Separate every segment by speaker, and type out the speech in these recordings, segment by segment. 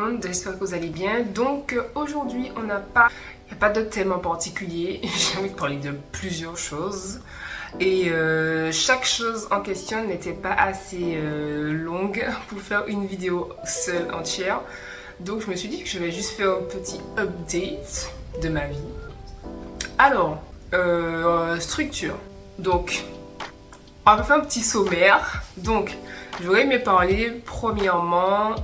Speaker 1: monde, j'espère que vous allez bien. Donc aujourd'hui il n'y a pas de thème en particulier, j'ai envie de parler de plusieurs choses. Et chaque chose en question n'était pas assez longue pour faire une vidéo seule entière. Donc je me suis dit que je vais juste faire un petit update de ma vie. Alors, structure. Donc, on va faire un petit sommaire. Donc, j'aurais aimé parler premièrement,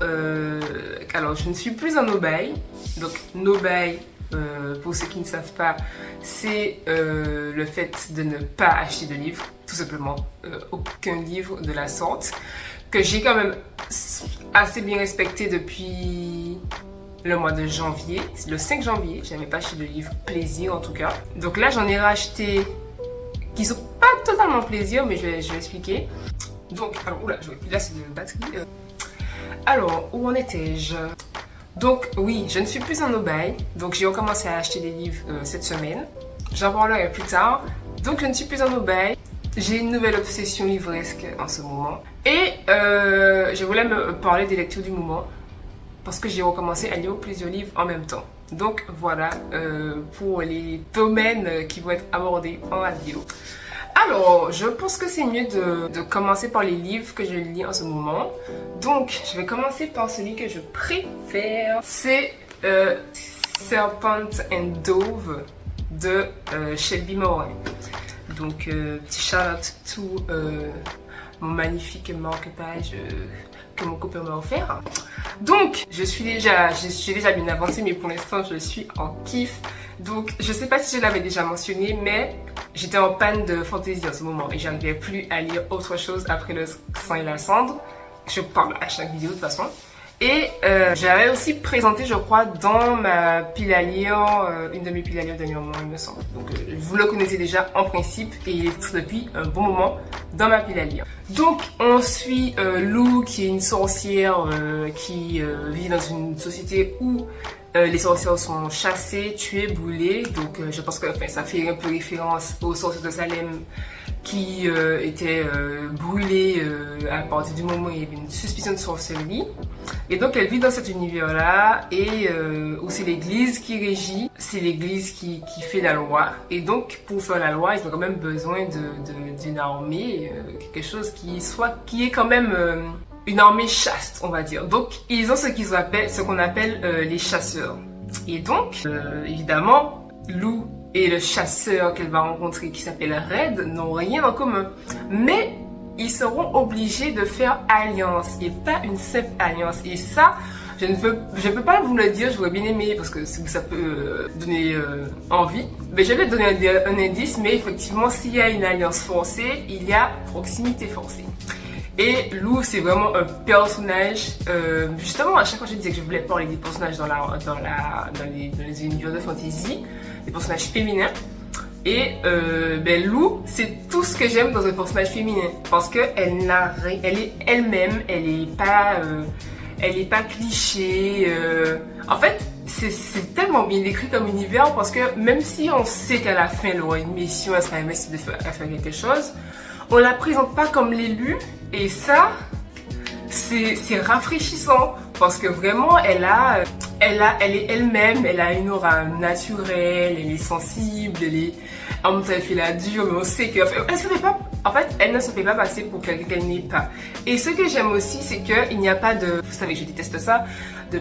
Speaker 1: alors je ne suis plus un no-buy. Donc no-buy, pour ceux qui ne savent pas, c'est le fait de ne pas acheter de livres, tout simplement, aucun livre de la sorte, que j'ai quand même assez bien respecté depuis le mois de janvier. C'est le 5 janvier, je n'avais pas acheté de livre plaisir en tout cas. Donc là j'en ai racheté qui sont pas totalement plaisir, mais je vais expliquer. Donc, alors, oula, là c'est de la batterie. Alors, où en étais-je? Donc, oui, je ne suis plus un no-buy. Donc, j'ai recommencé à acheter des livres cette semaine. J'en parlerai plus tard. Donc, je ne suis plus un no-buy. J'ai une nouvelle obsession livresque en ce moment. Et je voulais me parler des lectures du moment. Parce que j'ai recommencé à lire plusieurs livres en même temps. Donc, voilà pour les domaines qui vont être abordés en la vidéo. Alors, je pense que c'est mieux de commencer par les livres que je lis en ce moment. Donc, je vais commencer par celui que je préfère. C'est Serpent and Dove de Shelby Morin. Donc, petit shout-out to mon magnifique marque-page que mon copain m'a offert. Donc, je suis déjà bien avancée, mais pour l'instant, je suis en kiff. Donc, je sais pas si je l'avais déjà mentionné, mais j'étais en panne de fantasy en ce moment et j'arrivais plus à lire autre chose après le sang et la cendre. Je parle à chaque vidéo de toute façon. Et j'avais aussi présenté, je crois, dans ma pile à lire, une de mes piles à lire dernièrement, il me semble. Donc, vous le connaissez déjà en principe et il est depuis un bon moment dans ma pile à lire. Donc, on suit Lou, qui est une sorcière qui vit dans une société où les sorcières sont chassées, tuées, brûlées. Donc, je pense que ça fait un peu référence aux sorcières de Salem qui étaient brûlées à partir du moment où il y avait une suspicion de sorcellerie. Et donc, elle vit dans cet univers-là et où c'est l'église qui régit, c'est l'église qui fait la loi. Et donc, pour faire la loi, ils ont quand même besoin d'une armée, quelque chose qui est quand même une armée chaste, on va dire. Donc, ils ont ce qu'on appelle les chasseurs. Et donc, évidemment, Lou et le chasseur qu'elle va rencontrer, qui s'appelle Red, n'ont rien en commun. Mais ils seront obligés de faire alliance, et pas une simple alliance. Et ça, je ne peux pas vous le dire, j'aurais bien aimé, parce que ça peut donner envie. Mais je vais donner un indice, mais effectivement, s'il y a une alliance forcée, il y a proximité forcée. Et Lou, c'est vraiment un personnage, justement, à chaque fois je disais que je voulais parler des personnages dans les univers de fantasy, des personnages féminins. Et Lou, c'est tout ce que j'aime dans un personnage féminin, parce que elle est elle-même, elle est pas cliché. En fait, c'est tellement bien décrit comme univers, parce que même si on sait qu'à la fin elle aura une mission, elle sera investie à faire quelque chose, on la présente pas comme l'élu. Et ça, c'est rafraîchissant, parce que vraiment elle est elle-même, elle a une aura naturelle, elle est sensible, en même temps elle fait la dure, mais on sait que elle ne se fait pas passer pour quelqu'un qu'elle n'est pas. Et ce que j'aime aussi, c'est qu'il n'y a pas de, vous savez que je déteste ça, de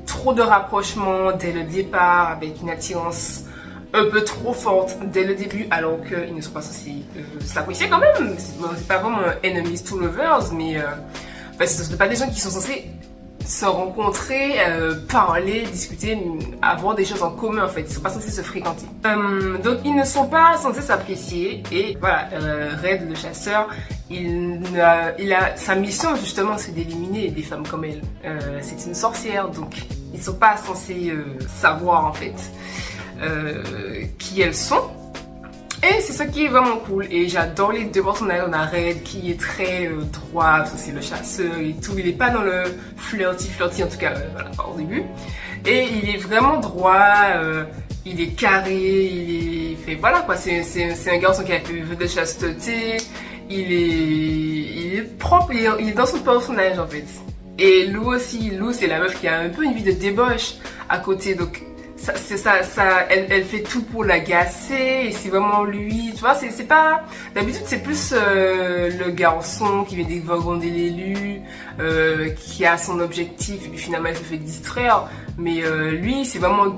Speaker 1: trop de rapprochements dès le départ, avec une attirance un peu trop forte dès le début, alors qu'ils ne sont pas censés s'apprécier quand même. C'est pas vraiment enemies to lovers, mais ce ne sont pas des gens qui sont censés se rencontrer, parler, discuter, avoir des choses en commun en fait. Ils ne sont pas censés se fréquenter. Donc ils ne sont pas censés s'apprécier. Et voilà, Red le chasseur, sa mission justement, c'est d'éliminer des femmes comme elle. C'est une sorcière, donc ils ne sont pas censés savoir en fait qui elles sont. Et c'est ça qui est vraiment cool. Et j'adore les deux personnages. On a Red qui est très droit, c'est le chasseur et tout. Il est pas dans le flirty en tout cas voilà, au début. Et il est vraiment droit, il est carré, voilà quoi. C'est un garçon qui a fait vœu de chasteté. Il est propre, il est dans son personnage en fait. Et Lou aussi, Lou c'est la meuf qui a un peu une vie de débauche à côté, donc elle fait tout pour l'agacer, et c'est vraiment lui, tu vois, c'est pas, d'habitude c'est plus le garçon qui vient dévergonder l'élu, qui a son objectif, et puis finalement il se fait distraire, mais lui c'est vraiment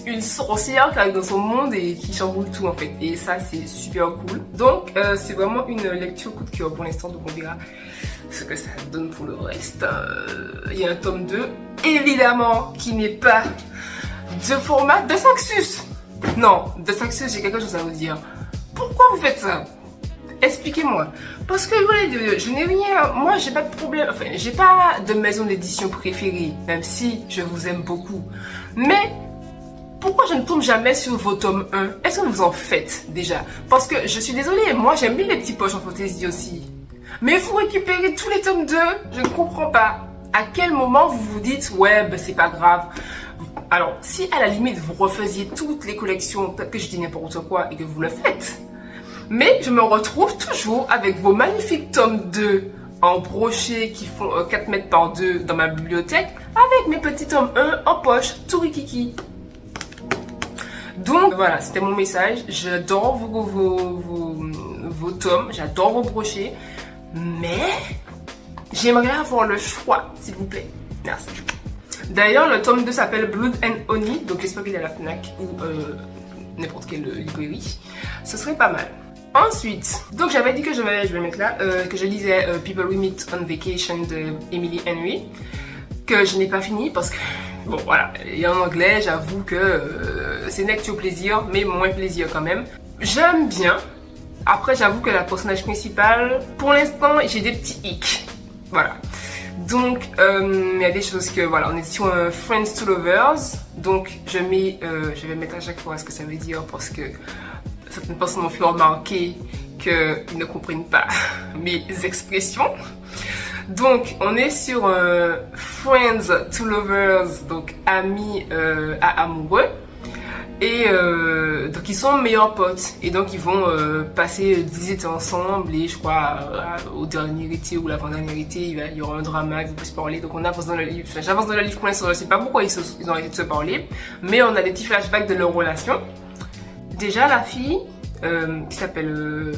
Speaker 1: une sorcière qui arrive dans son monde et qui chamboule tout en fait, et ça c'est super cool. Donc c'est vraiment une lecture coup de cœur pour l'instant, donc on verra ce que ça donne pour le reste. Il y a un tome 2, évidemment, qui n'est pas de format de Saxus. Non, de Saxus, j'ai quelque chose à vous dire. Pourquoi vous faites ça? Expliquez-moi. Parce que ouais, je n'ai rien, moi j'ai pas de problème, enfin j'ai pas de maison d'édition préférée, même si je vous aime beaucoup. Mais pourquoi je ne tombe jamais sur vos tomes 1? Est-ce que vous en faites déjà? Parce que je suis désolée, moi j'aime bien les petits poches en fantasy aussi. Mais vous récupérez tous les tomes 2, je ne comprends pas. À quel moment vous vous dites, ouais, bah, c'est pas grave. Alors, si à la limite vous refaisiez toutes les collections, peut-être que je dis n'importe quoi et que vous le faites. Mais je me retrouve toujours avec vos magnifiques tomes 2 en brochet qui font 4 mètres par 2 dans ma bibliothèque, avec mes petits tomes 1 en poche, tout rikiki. Donc voilà, c'était mon message. J'adore vos tomes, j'adore vos brochets. Mais j'aimerais avoir le choix, s'il vous plaît. Merci. D'ailleurs, le tome 2 s'appelle Blood and Honey, donc j'espère qu'il est à la FNAC ou n'importe quelle librairie. Ce serait pas mal. Ensuite, donc j'avais dit que je vais mettre là, que je lisais People We Meet on Vacation de Emily Henry, que je n'ai pas fini parce que, bon voilà, et en anglais, j'avoue que c'est une lecture plaisir, mais moins plaisir quand même. J'aime bien. Après, j'avoue que la personnage principale, pour l'instant, j'ai des petits hicks. Voilà. Donc, il y a des choses que, voilà, on est sur un Friends to Lovers. Donc, je vais mettre à chaque fois ce que ça veut dire parce que certaines personnes m'ont fait remarquer qu'ils ne comprennent pas mes expressions. Donc, on est sur un Friends to Lovers, donc amis à amoureux. Et donc ils sont meilleurs potes et donc ils vont passer 10 étés ensemble et je crois au dernier été ou l'avant-dernier été il y aura un drama, ils vont plus se parler, donc on avance dans le livre, enfin, j'avance dans le livre pour l'instant, je sais pas pourquoi ils ont arrêté de se parler, mais on a des petits flashbacks de leur relation. Déjà la fille qui s'appelle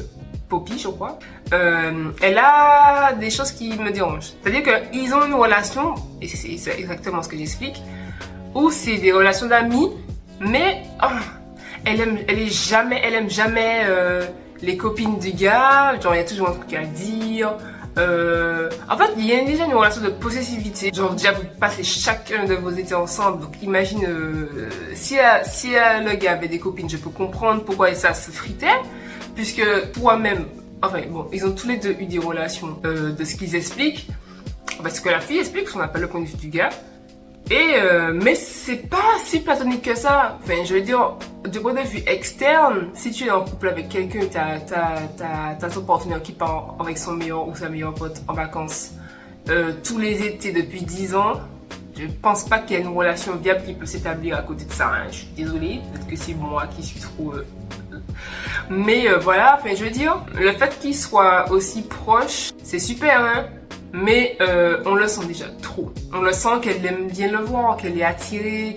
Speaker 1: Poppy je crois, elle a des choses qui me dérangent, c'est-à-dire qu'ils ont une relation, et c'est exactement ce que j'explique, où c'est des relations d'amis. Mais oh, elle aime jamais les copines du gars, genre il y a toujours un truc à dire. En fait, il y a déjà une relation de possessivité. Genre déjà vous passez chacun de vos étés ensemble, donc imagine si le gars avait des copines, je peux comprendre pourquoi ça se fritait, puisque toi-même, enfin bon, ils ont tous les deux eu des relations de ce qu'ils expliquent, parce que la fille explique, on n'a pas le point de vue du gars. Mais c'est pas si platonique que ça. Enfin, je veux dire, du point de vue externe, si tu es en couple avec quelqu'un, t'as ton partenaire qui part avec son meilleur ou sa meilleure pote en vacances tous les étés depuis 10 ans, je pense pas qu'il y ait une relation viable qui peut s'établir à côté de ça. Hein. Je suis désolée, peut-être que c'est moi qui suis trop... Mais voilà, enfin, je veux dire, le fait qu'ils soient aussi proches, c'est super, hein. Mais on le sent déjà trop. On le sent qu'elle aime bien le voir, qu'elle est attirée,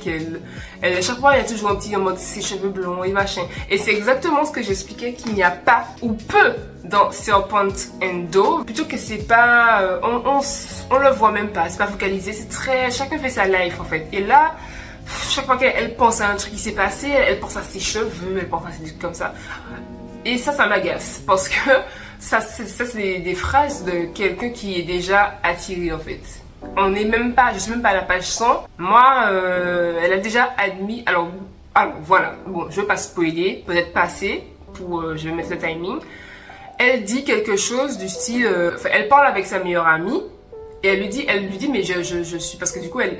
Speaker 1: à chaque fois il y a toujours un petit en mode ses cheveux blonds et machin. Et c'est exactement ce que j'expliquais qu'il n'y a pas ou peu dans Serpent and Dove. Plutôt que c'est pas, on le voit même pas, c'est pas focalisé, c'est très, chacun fait sa life en fait. Et là, chaque fois qu'elle pense à un truc qui s'est passé, elle pense à ses cheveux, elle pense à des trucs comme ça. Et ça m'agace parce que ça c'est des phrases de quelqu'un qui est déjà attiré en fait. On n'est même pas, je suis même pas à la page 100. Moi, elle a déjà admis, alors voilà, bon, je vais pas spoiler, peut-être pas assez, je vais mettre le timing. Elle dit quelque chose du style, elle parle avec sa meilleure amie, et elle lui dit mais je suis, parce que du coup elle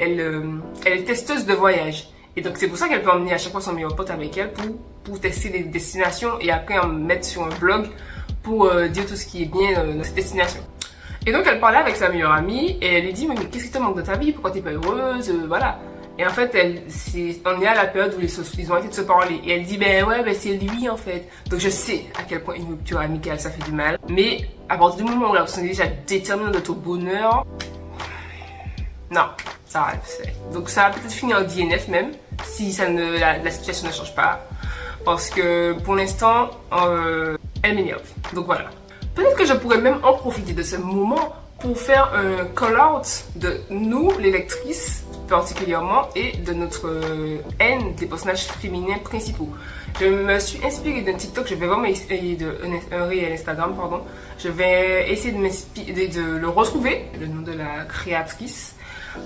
Speaker 1: est testeuse de voyage. Et donc c'est pour ça qu'elle peut emmener à chaque fois son meilleur pote avec elle pour tester des destinations et après en mettre sur un blog pour dire tout ce qui est bien dans cette destination. Et donc elle parlait avec sa meilleure amie et elle lui dit mais qu'est-ce qui te manque dans ta vie, pourquoi t'es pas heureuse, voilà. Et en fait on est à la période où ils ont arrêté de se parler et elle dit ben ouais ben c'est lui en fait. Donc je sais à quel point une rupture amicale ça fait du mal, mais à partir du moment où la personne est déjà déterminée de ton bonheur, Non, ça arrive. Donc ça va peut-être finir en DNF même, si la situation ne change pas. Parce que pour l'instant, elle m'énerve. Donc voilà. Peut-être que je pourrais même en profiter de ce moment pour faire un call-out de nous, les lectrices, particulièrement, et de notre haine des personnages féminins principaux. Je me suis inspirée d'un TikTok, je vais vraiment essayer un réel Instagram, pardon. Je vais essayer de le retrouver, le nom de la créatrice.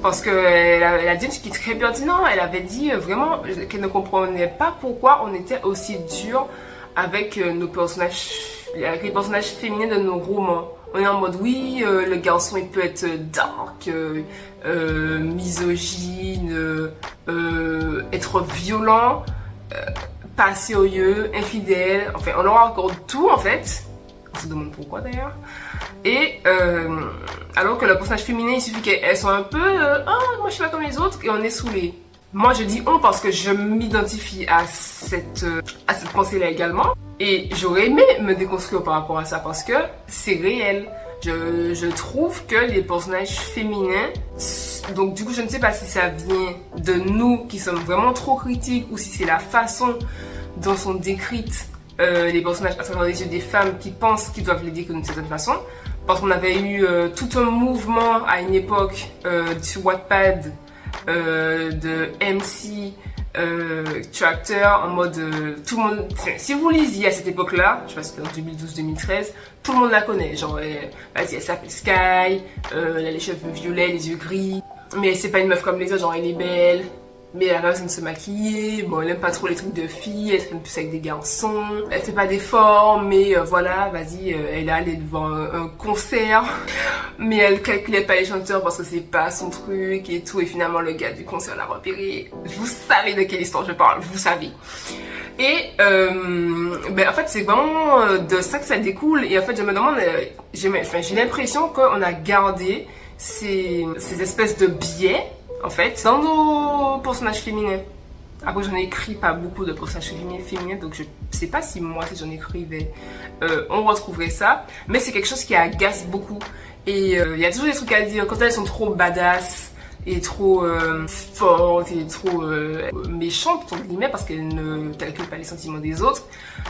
Speaker 1: Parce qu'elle a dit un truc qui est très pertinent. Elle avait dit vraiment qu'elle ne comprenait pas pourquoi on était aussi dur avec nos personnages, avec les personnages féminins de nos romans. On est en mode oui, le garçon il peut être dark, misogyne, être violent, pas sérieux, infidèle. Enfin, on aura encore tout en fait. On se demande pourquoi d'ailleurs. Et alors que le personnage féminin, il suffit qu'elles soient un peu moi je suis pas comme les autres et on est saoulé. Moi je dis on parce que je m'identifie à cette pensée-là également. Et j'aurais aimé me déconstruire par rapport à ça parce que c'est réel. Je trouve que les personnages féminins, donc du coup je ne sais pas si ça vient de nous qui sommes vraiment trop critiques ou si c'est la façon dont sont décrites les personnages à travers les yeux des femmes qui pensent qu'ils doivent les décrire d'une certaine façon. Parce qu'on avait eu tout un mouvement à une époque sur Wattpad de MC Tractor en mode tout le monde, si vous lisiez à cette époque-là, je sais pas si c'était en 2012-2013, tout le monde la connaît. Genre, vas-y, elle s'appelle Sky, elle a les cheveux violets, les yeux gris, mais c'est pas une meuf comme les autres, genre elle est belle. Mais elle a besoin de se maquiller, bon elle aime pas trop les trucs de filles, elle traîne plus avec des garçons, elle fait pas d'efforts, mais voilà, vas-y, elle est allée devant un concert, mais elle calculait pas les chanteurs parce que c'est pas son truc et tout, et finalement le gars du concert l'a repéré. Vous savez de quelle histoire je parle, vous savez. Et en fait c'est vraiment de ça que ça découle, et en fait je me demande, j'ai l'impression qu'on a gardé ces espèces de biais en fait, dans nos personnages féminins. Après, j'en écris pas beaucoup de personnages féminins, donc je sais pas si moi, si j'en écrivais, on retrouverait ça. Mais c'est quelque chose qui agace beaucoup. Et il y a toujours des trucs à dire. Quand elles sont trop badass et trop fortes et trop méchantes, entre guillemets, parce qu'elles ne calculent pas les sentiments des autres,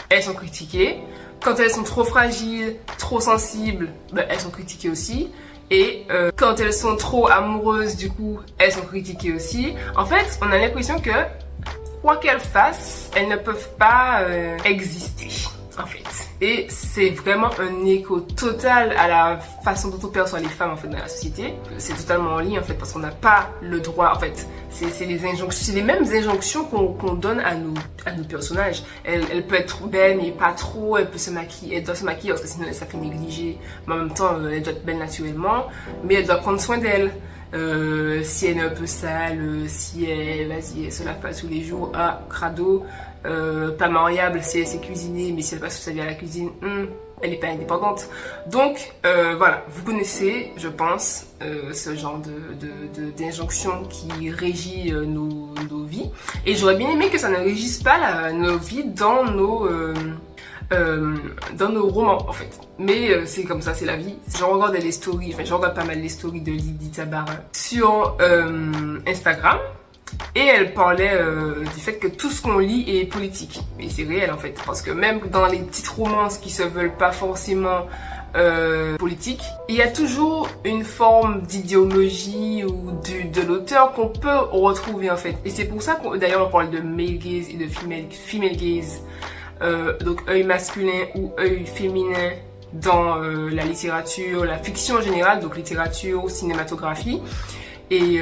Speaker 1: elles sont critiquées. Quand elles sont trop fragiles, trop sensibles, elles sont critiquées aussi. Et quand elles sont trop amoureuses, du coup, elles sont critiquées aussi. En fait, on a l'impression que, quoi qu'elles fassent, elles ne peuvent pas exister, en fait. Et c'est vraiment un écho total à la façon dont on perçoit les femmes, en fait, dans la société. C'est totalement en ligne, en fait, parce qu'on n'a pas le droit, en fait. C'est les mêmes injonctions qu'on donne à nos personnages. Elle peut être belle, mais pas trop. Elle peut se maquiller, elle doit se maquiller parce que sinon ça fait négliger. Mais en même temps, elle doit être belle naturellement. Mais elle doit prendre soin d'elle. Si elle est un peu sale, si elle, vas-y, elle se lave pas tous les jours, crado. Pas mariable si elle sait cuisiner, mais si elle passe toute sa vie à la cuisine, elle n'est pas indépendante. Donc voilà, vous connaissez, je pense, ce genre d'injonction qui régit nos vies. Et j'aurais bien aimé que ça ne régisse pas nos vies dans nos romans en fait. Mais c'est comme ça, c'est la vie. Je regarde les stories, enfin je regarde pas mal les stories de Lydie Tabarin sur Instagram. Et elle parlait du fait que tout ce qu'on lit est politique. Et c'est réel en fait. Parce que même dans les petites romances qui se veulent pas forcément politiques, il y a toujours une forme d'idéologie ou de l'auteur qu'on peut retrouver en fait. Et c'est pour ça qu'on d'ailleurs on parle de male gaze et de female gaze. Donc œil masculin ou œil féminin dans la littérature, la fiction en général, donc littérature, cinématographie. Et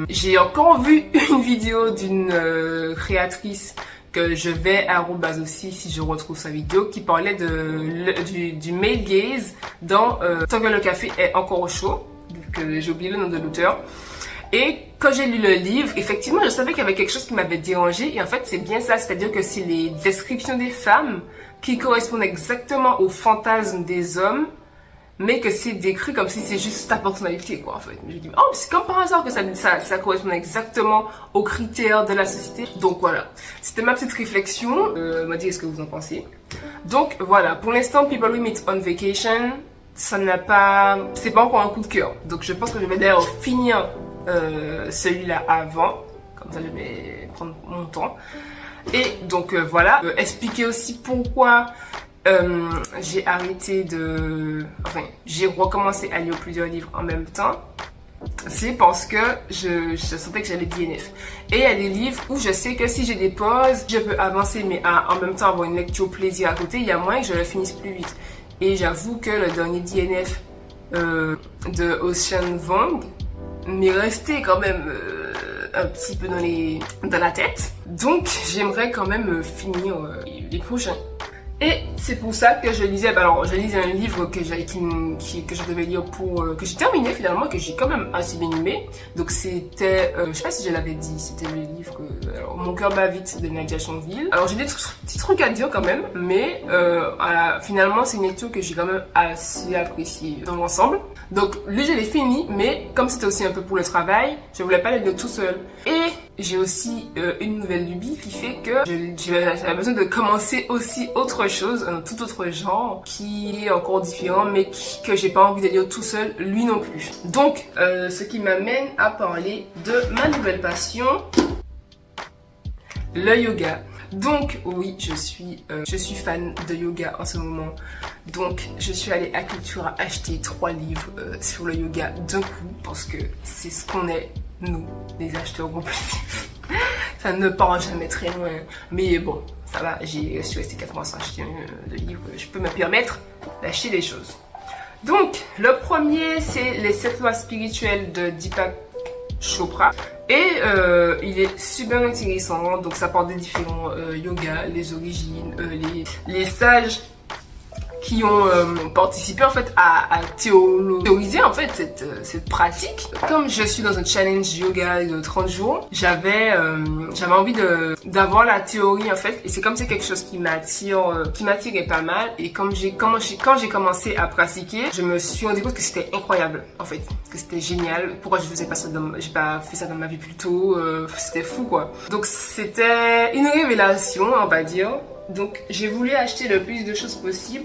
Speaker 1: j'ai encore vu une vidéo d'une créatrice que je vais arrobase aussi si je retrouve sa vidéo, qui parlait du male gaze dans Tant que le café est encore chaud, que j'ai oublié le nom de l'auteur. Et quand j'ai lu le livre, effectivement, je savais qu'il y avait quelque chose qui m'avait dérangé. Et en fait, c'est bien ça, c'est-à-dire que c'est les descriptions des femmes qui correspondent exactement aux fantasmes des hommes, mais que c'est décrit comme si c'est juste ta personnalité, quoi, en fait. Je me dis, oh, c'est comme par hasard que ça correspond exactement aux critères de la société. Donc voilà, c'était ma petite réflexion. Me dire ce que vous en pensez. Donc voilà, pour l'instant, People We Meet on Vacation, c'est pas encore un coup de cœur. Donc je pense que je vais d'ailleurs finir celui-là avant, comme ça je vais prendre mon temps. Et donc voilà, expliquer aussi pourquoi j'ai arrêté de... Enfin, j'ai recommencé à lire plusieurs livres en même temps. C'est parce que je sentais que j'allais DNF. Et il y a des livres où je sais que si j'ai des pauses, je peux avancer, mais en même temps avoir une lecture plaisir à côté, il y a moyen que je le finisse plus vite. Et j'avoue que le dernier DNF de Ocean Vuong m'est resté quand même un petit peu dans la tête. Donc j'aimerais quand même finir les prochains. Et c'est pour ça que je lisais, alors je lisais un livre que je devais lire que j'ai terminé finalement, que j'ai quand même assez bien aimé. Donc c'était, je sais pas si je l'avais dit, c'était le livre Mon cœur bat vite de Nadia Chanville. Alors j'ai des petits trucs à dire quand même, mais finalement c'est une lecture que j'ai quand même assez appréciée dans l'ensemble. Donc lui je l'ai fini, mais comme c'était aussi un peu pour le travail, je voulais pas le lire tout seul. Et j'ai aussi une nouvelle lubie qui fait que j'avais besoin de commencer aussi autre chose, un tout autre genre, qui est encore différent, mais que j'ai pas envie de lire tout seul, lui non plus. Donc, ce qui m'amène à parler de ma nouvelle passion, le yoga. Donc oui, je suis fan de yoga en ce moment. Donc je suis allée à Cultura acheter 3 livres sur le yoga d'un coup, parce que c'est ce qu'on est, nous, les acheteurs compulsifs. Ça ne part jamais très loin. Mais bon, ça va, je suis restée 4 mois sans acheter de livre. Je peux me permettre d'acheter des choses. Donc, le premier, c'est les 7 lois spirituelles de Deepak Chopra. Et il est super intéressant. Donc, ça parle des différents yogas, les origines, les sages qui ont participé en fait à théoriser en fait cette pratique. Comme je suis dans un challenge yoga de 30 jours, j'avais envie d'avoir la théorie en fait, et c'est comme c'est quelque chose qui m'attirait pas mal. Et quand j'ai commencé à pratiquer, je me suis rendu compte que c'était incroyable en fait, que c'était génial. Pourquoi je faisais pas ça j'ai pas fait ça dans ma vie plus tôt, c'était fou quoi. Donc c'était une révélation on va dire. Donc j'ai voulu acheter le plus de choses possible.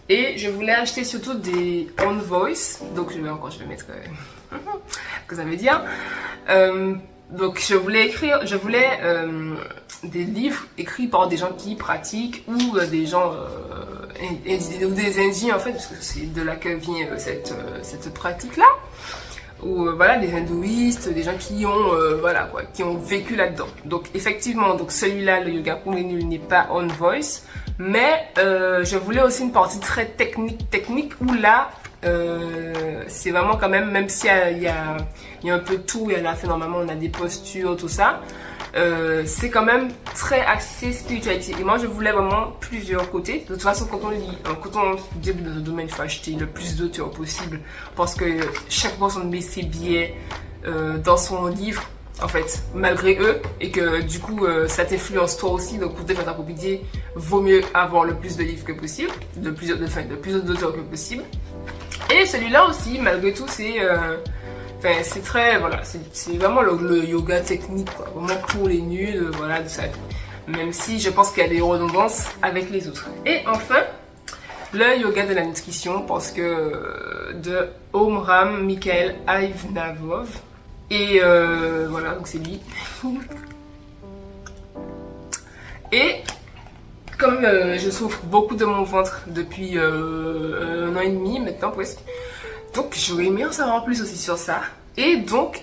Speaker 1: Et je voulais acheter surtout des on voice, donc je vais mettre ce que ça veut dire. Donc je voulais des livres écrits par des gens qui pratiquent ou des gens des Indiens en fait, parce que c'est de là que vient cette pratique là. Ou voilà, des hindouistes, des gens qui ont voilà quoi, qui ont vécu là-dedans. Donc effectivement, donc celui-là, le yoga pour les nuls n'est pas on voice, mais je voulais aussi une partie très technique où là c'est vraiment quand même s'il y a un peu de tout, et à la fin normalement on a des postures, tout ça. C'est quand même très axé spiritualité. Et moi, je voulais vraiment plusieurs côtés. De toute façon, quand on débute dans un domaine, il faut acheter le plus d'auteurs possible. Parce que chaque personne met ses billets dans son livre, en fait, malgré eux. Et que du coup, ça t'influence toi aussi. Donc, pour te faire ta propre idée, vaut mieux avoir le plus de livres que possible. De plusieurs d'auteurs que possible. Et celui-là aussi, malgré tout, c'est... Enfin, c'est très, voilà, c'est vraiment le yoga technique, quoi. Vraiment pour les nuls, voilà, de ça. Même si je pense qu'il y a des redondances avec les autres. Et enfin, le yoga de la nutrition, parce que de Omram Mikhail Aivnavov. Et voilà, donc c'est lui. Et comme je souffre beaucoup de mon ventre depuis 1 an et demi maintenant presque, donc j'aurais aimé en savoir plus aussi sur ça. Et donc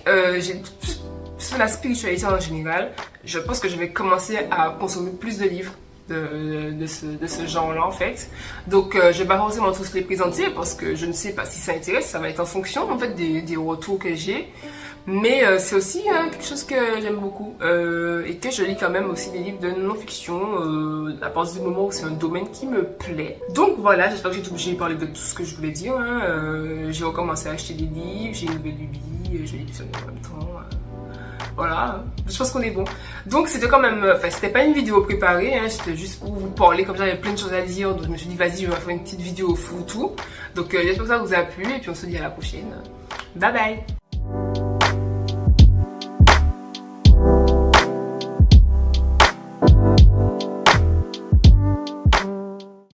Speaker 1: sur la spiritualité en général, je pense que je vais commencer à consommer plus de livres de ce genre-là en fait. Donc je vais pas forcément tous les présenter parce que je ne sais pas si ça intéresse, ça va être en fonction en fait des retours que j'ai. Mais c'est aussi quelque chose que j'aime beaucoup et que je lis quand même aussi des livres de non-fiction à partir du moment où c'est un domaine qui me plaît. Donc voilà, j'espère que j'ai parlé de tout ce que je voulais dire. J'ai recommencé à acheter des livres, j'ai une nouvelle lubie, je lis du en même temps. Voilà, je pense qu'on est bon. Donc c'était quand même, enfin c'était pas une vidéo préparée, c'était juste pour vous parler, comme j'avais plein de choses à dire, donc je me suis dit vas-y je vais faire une petite vidéo fou tout. Donc j'espère que ça vous a plu et puis on se dit à la prochaine. Bye bye.